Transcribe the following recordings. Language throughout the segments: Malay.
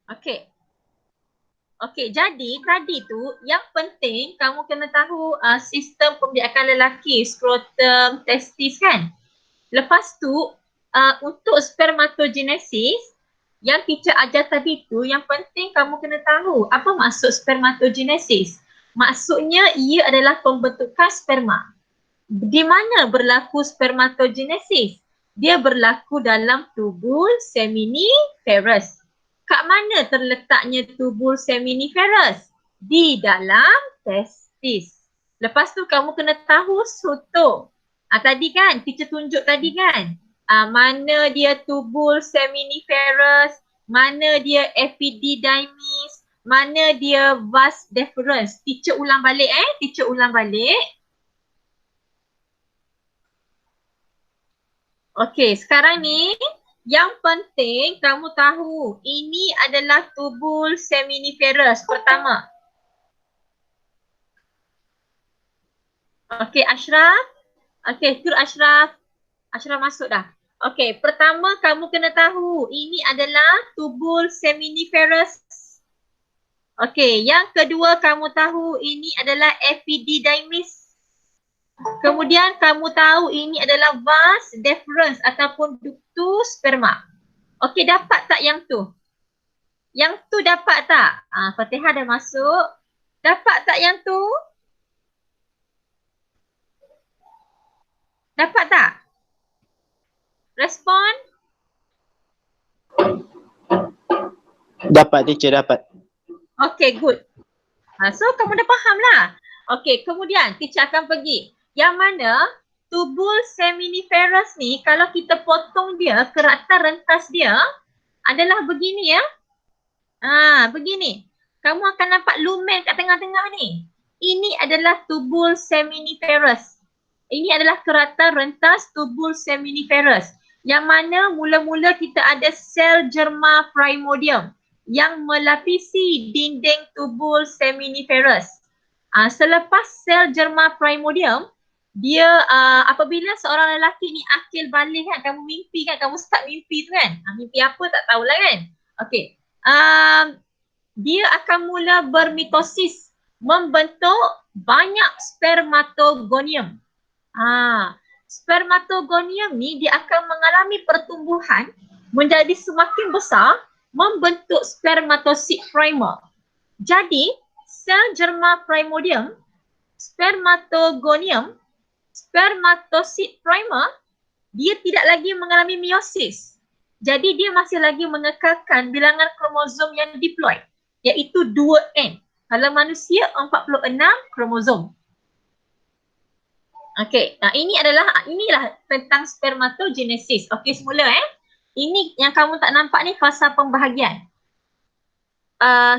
Okey. Okey, jadi tadi tu yang penting kamu kena tahu sistem pembiakan lelaki, skrotum, testis kan. Lepas tu untuk spermatogenesis yang teacher ajar tadi tu, yang penting kamu kena tahu apa maksud spermatogenesis. Maksudnya ia adalah pembentukan sperma. Di mana berlaku spermatogenesis? Dia berlaku dalam tubul seminiferous. Kat mana terletaknya tubul seminiferous? Di dalam testis. Lepas tu kamu kena tahu struktur. Tadi kan, teacher tunjuk tadi kan. Mana dia tubul seminiferous, mana dia epididymis, mana dia vas deferens. Teacher ulang balik teacher ulang balik. Okey, sekarang ni yang penting kamu tahu ini adalah tubul seminiferous pertama. Okey, Ashraf. Okey, tur Ashraf. Ashraf masuk dah. Okey, pertama kamu kena tahu ini adalah tubul seminiferous. Okey, yang kedua kamu tahu ini adalah epididymis. Kemudian kamu tahu ini adalah vas deferens ataupun ductus sperma. Okey, dapat tak yang tu? Yang tu dapat tak? Fatihah dah masuk. Dapat tak yang tu? Dapat tak? Respon? Dapat teacher, dapat. Okay, good. So kamu dah faham lah. Okay, kemudian teacher akan pergi. Yang mana tubul seminiferous ni kalau kita potong dia, keratan rentas dia adalah begini ya. Begini. Kamu akan nampak lumen kat tengah-tengah ni. Ini adalah tubul seminiferous. Ini adalah keratan rentas tubul seminiferous. Yang mana mula-mula kita ada sel germa primordium yang melapisi dinding tubul seminiferous. Selepas sel germa primordium, dia apabila seorang lelaki ni akil balik kan, kamu mimpi kan, kamu start mimpi tu kan. Mimpi apa tak tahulah kan. Okey. Dia akan mula bermitosis, membentuk banyak spermatogonium. Spermatogonium ni dia akan mengalami pertumbuhan menjadi semakin besar, membentuk spermatosid primer. Jadi sel germa primordium, spermatogonium, spermatosid primer, dia tidak lagi mengalami meiosis. Jadi dia masih lagi mengekalkan bilangan kromosom yang diploid, iaitu 2N. Kalau manusia 46 kromosom. Okey, inilah tentang spermatogenesis. Okey, semula Ini yang kamu tak nampak ni fasa pembahagian.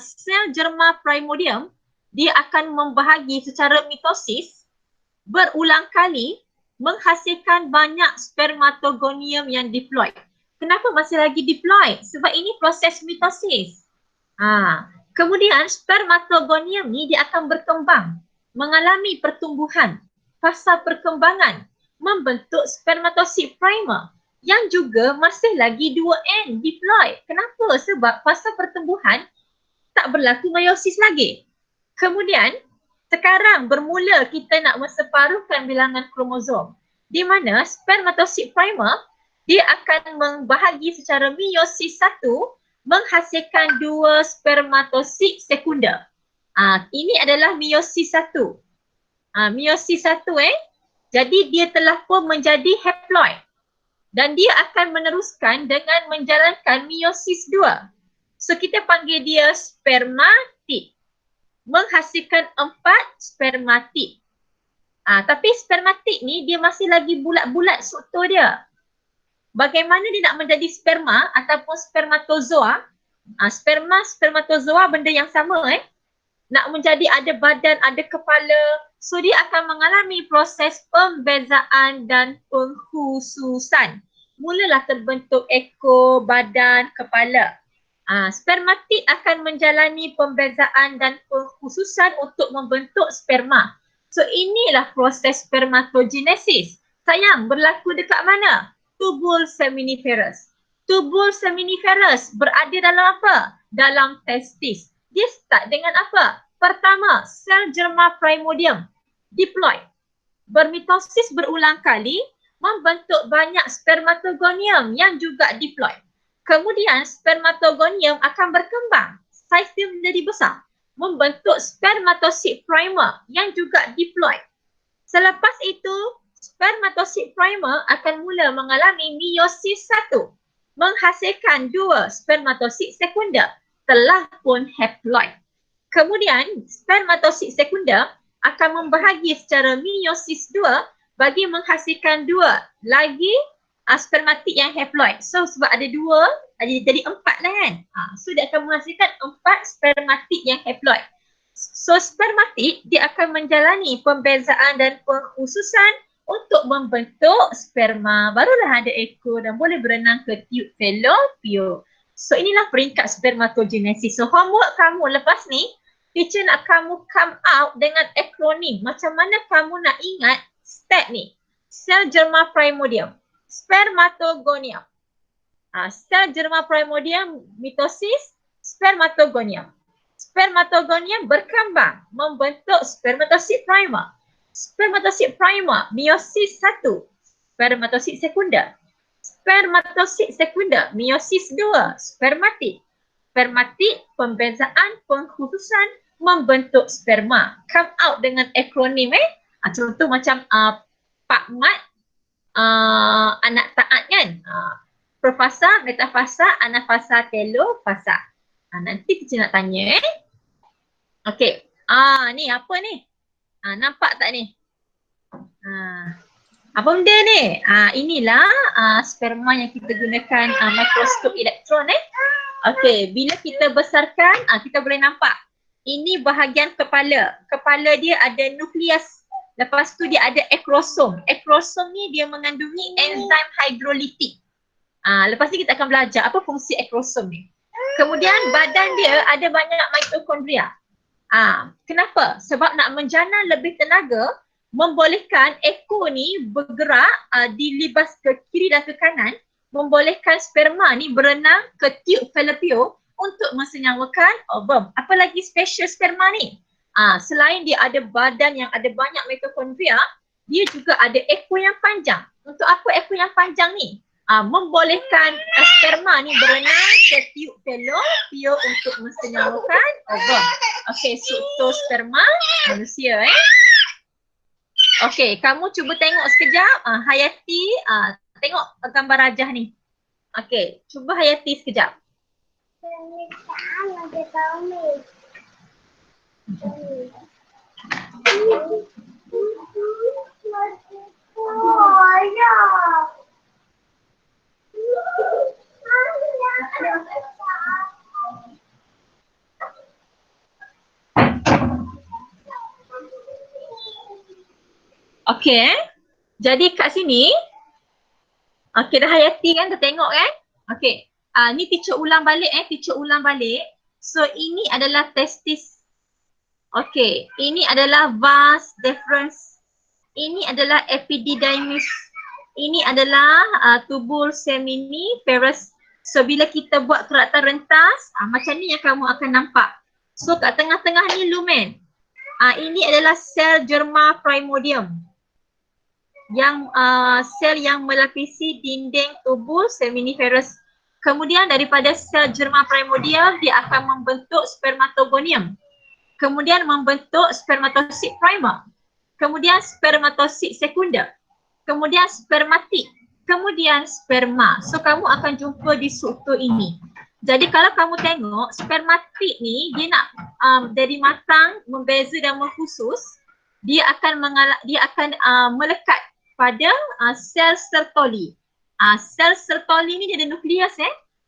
Sel germa primordium dia akan membahagi secara mitosis berulang kali menghasilkan banyak spermatogonium yang diploid. Kenapa masih lagi diploid? Sebab ini proses mitosis. Kemudian spermatogonium ni dia akan berkembang, mengalami pertumbuhan, fasa perkembangan, membentuk spermatosid primer yang juga masih lagi 2N diploid. Kenapa? Sebab fasa pertumbuhan tak berlaku meiosis lagi. Kemudian sekarang bermula kita nak menseparuhkan bilangan kromosom, di mana spermatosid primer dia akan membahagi secara meiosis 1 menghasilkan 2 spermatosid sekunder. Ini adalah meiosis 1. Meiosis 1 jadi dia telah pun menjadi haploid dan dia akan meneruskan dengan menjalankan meiosis 2. So kita panggil dia spermatid, menghasilkan 4 spermatid. Tapi spermatid ni dia masih lagi bulat-bulat struktur dia. Bagaimana dia nak menjadi sperma ataupun spermatozoa? Sperma, spermatozoa benda yang sama Nak menjadi ada badan, ada kepala. So dia akan mengalami proses pembezaan dan pengkhususan. Mulalah terbentuk ekor, badan, kepala. Spermatid akan menjalani pembezaan dan pengkhususan untuk membentuk sperma. So inilah proses spermatogenesis. Sayang, berlaku dekat mana? Tubul seminiferous. Tubul seminiferus berada dalam apa? Dalam testis. Dia start dengan apa? Pertama, sel germa primordium diploid. Bermitosis berulang kali membentuk banyak spermatogonium yang juga diploid. Kemudian spermatogonium akan berkembang, saiz dia menjadi besar, membentuk spermatosid primer yang juga diploid. Selepas itu, spermatosid primer akan mula mengalami meiosis 1, menghasilkan 2 spermatosid sekunder, telah pun haploid. Kemudian, spermatosid sekunder akan membahagi secara meiosis 2 bagi menghasilkan 2 lagi spermatid yang haploid. So sebab ada 2, jadi 4 lah kan. So dia akan menghasilkan 4 spermatid yang haploid. So spermatid dia akan menjalani pembezaan dan pengkhususan untuk membentuk sperma. Barulah ada ekor dan boleh berenang ke tube fallopian. So inilah peringkat spermatogenesis. So homework kamu lepas ni, teacher nak kamu come out dengan akronim. Macam mana kamu nak ingat step ni. Sel germa primordium, spermatogonium. Sel germa primordium, mitosis, spermatogonium. Spermatogonium berkembang membentuk spermatosid primer. Spermatosid primer, meiosis 1, spermatosid sekunder. Spermatosid sekunder, meiosis 2, spermatid. Spermatid, pembezaan, pengkhususan, membentuk sperma. Come out dengan akronim contoh macam Pak Mat, anak taat kan. Profasa, metafasa, anafasa, telofasa. Nanti kita nak tanya Okey. Ni apa ni? Nampak tak ni? Apa benda ni? Inilah sperma yang kita gunakan mikroskop elektron Okey, bila kita besarkan kita boleh nampak. Ini bahagian kepala. Kepala dia ada nukleus. Lepas tu dia ada akrosom. Akrosom ni dia mengandungi enzim hidrolitik. Lepas ni kita akan belajar apa fungsi akrosom ni. Kemudian badan dia ada banyak mitokondria. Kenapa? Sebab nak menjana lebih tenaga, membolehkan ekor ni bergerak dilibas ke kiri dan ke kanan, membolehkan sperma ni berenang ke tube fallopian untuk mensenyawakan ovum. Apa lagi special sperma ni? Selain dia ada badan yang ada banyak mitokondria, dia juga ada ekor yang panjang. Untuk apa ekor yang panjang ni? Membolehkan sperma ni berenang ke tube fallopian untuk mensenyawakan ovum. Okey, sperma manusia Okey, kamu cuba tengok sekejap. Hayati, tengok gambar rajah ni. Okey, cuba Hayati sekejap. Okey, jadi kat sini, dah Hayati kan, dah tengok kan? Okey, ni teacher ulang balik teacher ulang balik. So ini adalah testis. Okey, ini adalah vas deferens. Ini adalah epididymis. Ini adalah tubul seminiferus. So bila kita buat keratan rentas, macam ni yang kamu akan nampak. So kat tengah-tengah ni lumen. Ini adalah sel germa primordium. Yang sel yang melapisi dinding tubul seminiferus. Kemudian daripada sel germa primordium dia akan membentuk spermatogonium. Kemudian membentuk spermatosid primer. Kemudian spermatosid sekunder. Kemudian spermatid. Kemudian sperma. So kamu akan jumpa di struktur ini. Jadi kalau kamu tengok spermatid ni dia nak dari matang, membeza dan mengkhusus, dia akan melekat pada sel Sertoli. Sel Sertoli ni dia ada nukleus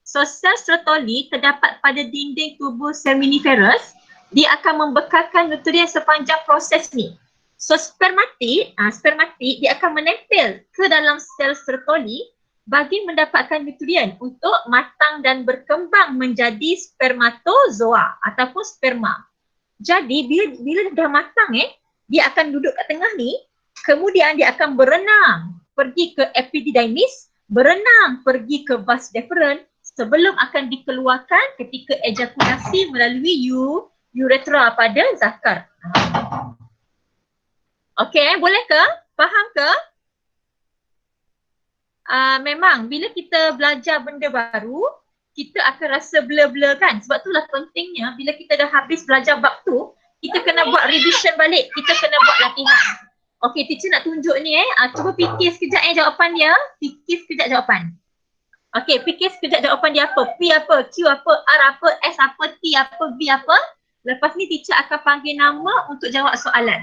So sel Sertoli terdapat pada dinding tubul seminiferus. Dia akan membekalkan nutrien sepanjang proses ni. So spermatid dia akan menempel ke dalam sel Sertoli bagi mendapatkan nutrien untuk matang dan berkembang menjadi spermatozoa ataupun sperma. Jadi bila dah matang dia akan duduk kat tengah ni. Kemudian dia akan berenang pergi ke epididymis berenang pergi ke vas deferens sebelum akan dikeluarkan ketika ejakulasi melalui uretra pada zakar. Okey, boleh ke? Faham ke? Memang bila kita belajar benda baru, kita akan rasa blur-blur kan. Sebab itulah pentingnya bila kita dah habis belajar bab tu, kita kena buat revision balik, kita kena buat latihan. Okey, teacher nak tunjuk ni cuba fikir sekejap jawapan dia. Fikir sekejap jawapan. Okey, fikir sekejap jawapan dia apa. P apa, Q apa, R apa, S apa, T apa, V apa. Lepas ni teacher akan panggil nama untuk jawab soalan.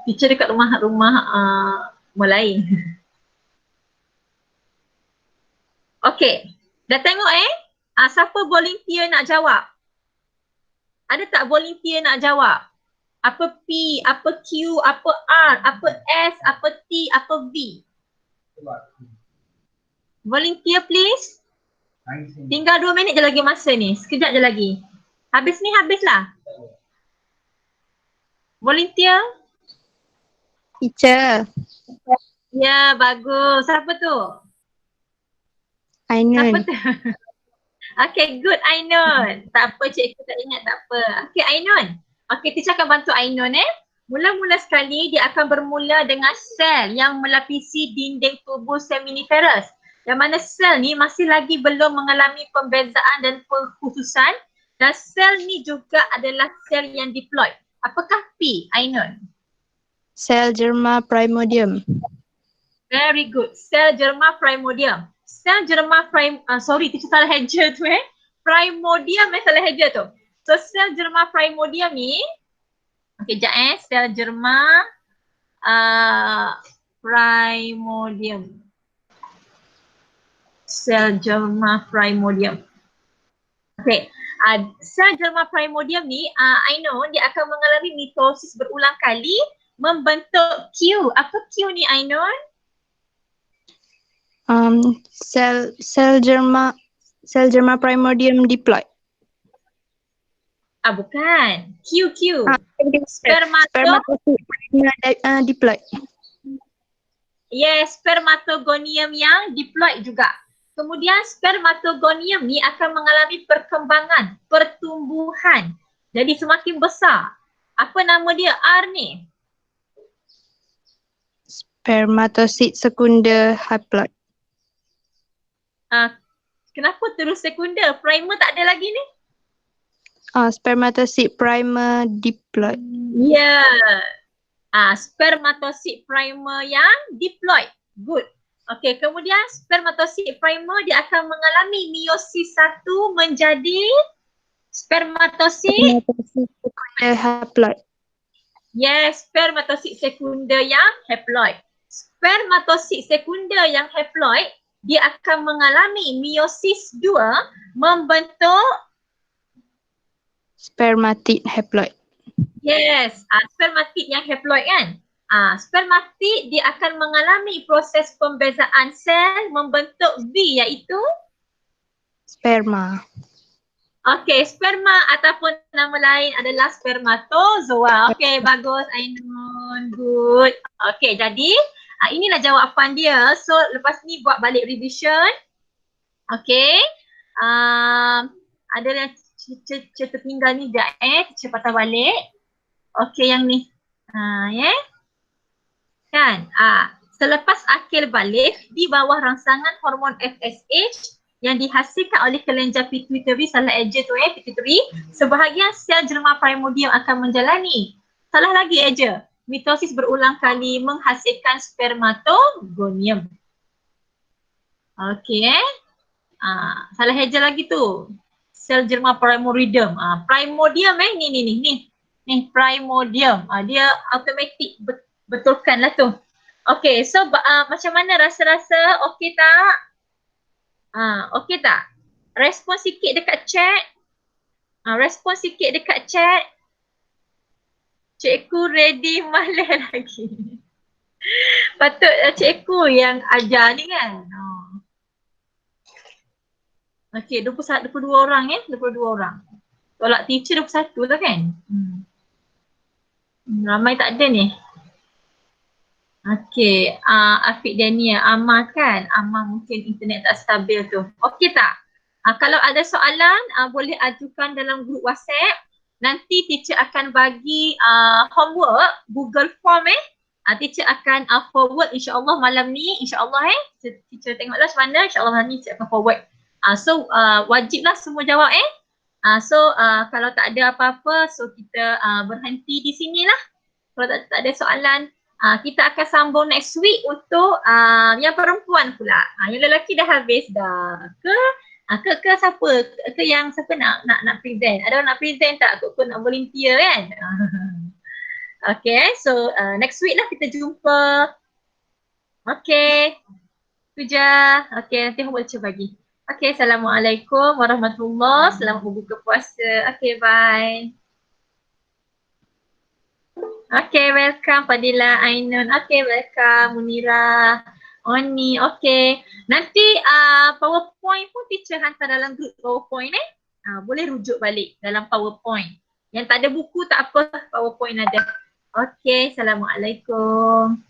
Teacher dekat rumah lain. Okey, dah tengok siapa volunteer nak jawab? Ada tak volunteer nak jawab? Apa P, apa Q, apa R, apa S, apa T, apa V? Volunteer please. Tinggal 2 minit je lagi masa ni. Sekejap je lagi. Habis ni habislah. Volunteer? Teacher. Ya, bagus. Siapa tu? Ainun. Siapa tu? Okay, good Ainun. Tak apa, cikgu tak ingat, tak apa. Okay, Ainun. Okay, teacher akan bantu Ainun Mula-mula sekali dia akan bermula dengan sel yang melapisi dinding tubuh seminiferous. Yang mana sel ni masih lagi belum mengalami pembezaan dan pengkhususan. Dan sel ni juga adalah sel yang diploid. Apakah P, Ainun? Sel germa primordium. Very good. Sel germa primordium. Sel germa teacher salah heja tu Primordium salah heja tu. So sel germa primordium ni, okey sekejap sel germa primordium. Sel germa primordium. Okey, sel germa primordium ni, Ainun, dia akan mengalami mitosis berulang kali membentuk Q. Apa Q ni Ainun? Sel germa primordium diploid. Bukan. Q. Spermatozoid diploid. Yes, spermatogonium yang diploid juga. Kemudian spermatogonium ni akan mengalami perkembangan, pertumbuhan. Jadi semakin besar. Apa nama dia R ni? Spermatosid sekunder haploid. Kenapa terus sekunder? Primer tak ada lagi ni? Spermatosid primer diploid. Ya. Spermatosid primer yang diploid. Good. Okey, kemudian spermatosid primer dia akan mengalami meiosis 1 menjadi spermatosid sekunder haploid. Yes, spermatosid sekunder yang haploid. Spermatosid sekunder yang haploid dia akan mengalami meiosis 2 membentuk spermatid haploid. Yes, spermatid yang haploid kan. Spermatid dia akan mengalami proses pembezaan sel membentuk V iaitu sperma. Okey, sperma ataupun nama lain adalah spermatozoa. Okey, bagus Ainun. Good. Okey, jadi inilah jawapan dia. So lepas ni buat balik revision. Okey. Ada yang cerita tinggal ni sekejap Teacher patah balik. Okey yang ni. Kan? Selepas akil balik di bawah rangsangan hormon FSH yang dihasilkan oleh kelenjar pituitari, salah eja tu pituitari, sebahagian sel germa primordium akan menjalani. Salah lagi eja. Mitosis berulang kali menghasilkan spermatogonium. Okey salah eja lagi tu. Sel germa primordium. Primordium ni primordium. Dia automatik betulkanlah tu. Okey, so macam mana rasa-rasa okey tak? Okey tak? Respon sikit dekat chat. Respon sikit dekat chat. Cikgu ready malah lagi. Patut cikgu yang ajar ni kan. Okey, 22 orang 22 orang. Tolak teacher 21 lah kan? Ramai tak ada ni. Okey, Afiq Dania, Amar kan? Amar mungkin internet tak stabil tu. Okey tak? Kalau ada soalan, boleh ajukan dalam grup WhatsApp. Nanti teacher akan bagi homework, Google Form teacher akan forward insyaAllah malam ni, insyaAllah teacher tengoklah macam mana, insyaAllah malam ni teacher akan forward. So wajiblah semua jawab So kalau tak ada apa-apa, so kita berhenti di sinilah. Kalau tak ada soalan, kita akan sambung next week untuk yang perempuan pula. Yang lelaki dah habis dah. Ke siapa? Ke yang siapa nak present? Ada orang nak present tak? Kok nak volunteer kan? Okay, so next week lah kita jumpa. Okay, tu je. Okay, nanti homework lecture bagi. Okay, Assalamualaikum warahmatullahi. Selamat berbuka puasa. Okay, bye. Okay, welcome Fadila, Ainun. Okay, welcome Munira, Oni. Okay, nanti PowerPoint pun teacher hantar dalam group PowerPoint boleh rujuk balik dalam PowerPoint. Yang tak ada buku tak apa, PowerPoint ada. Okay, Assalamualaikum.